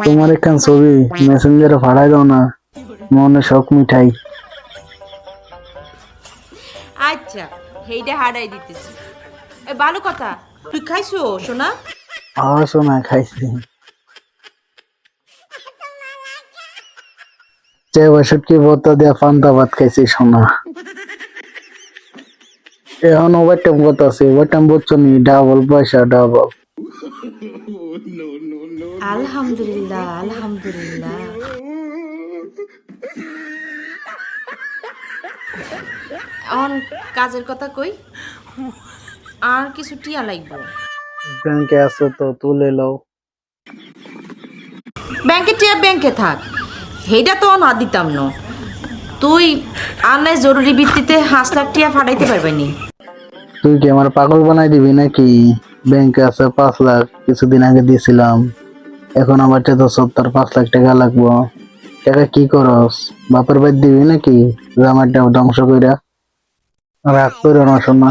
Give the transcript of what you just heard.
তোমার একখান ছবি মেসেঞ্জারে ফাড়াই দাও না, মনে শখ মিঠাই। আচ্ছা হেইটা হারাই দিতেছি। ভালো কথা, তুই খাইছো সোনা? শোনা খাইছি, যে বছরটি বোতা দিয়া পান্তা ভাত খাইছি সোনা। এখন ওভারটাইম কত আছে? ওভারটাইম বুঝছো নি? ডাবল পয়সা, ডাবল। আলহামদুলিল্লাহ আলহামদুলিল্লাহ। এখন কাজের কথা কই, আর কিছু টিয়া লাগবে। ব্যাংকে আছো তো তুলে লও। ব্যাংকে টিয়া ব্যাংকে থাক, হেইটা তো না দিতাম না। তুই আর নাই জরুরি ভিত্তিতে 5 লাখ টিয়া ফাটাইতে পারবি নি। তুই কি আমার পাগল বানাই দিবি নাকি? ব্যাংকে আছে 5 লাখ, কিছুদিন আগে দিয়েছিলাম। এখন আমার তো সত্তর 5 লাখ টাকা লাগবো। টাকা কি করস? বাপের বাড়ি দিবি নাকি? জামাইটা ধ্বংস কইরা রাগ করে না শোনা।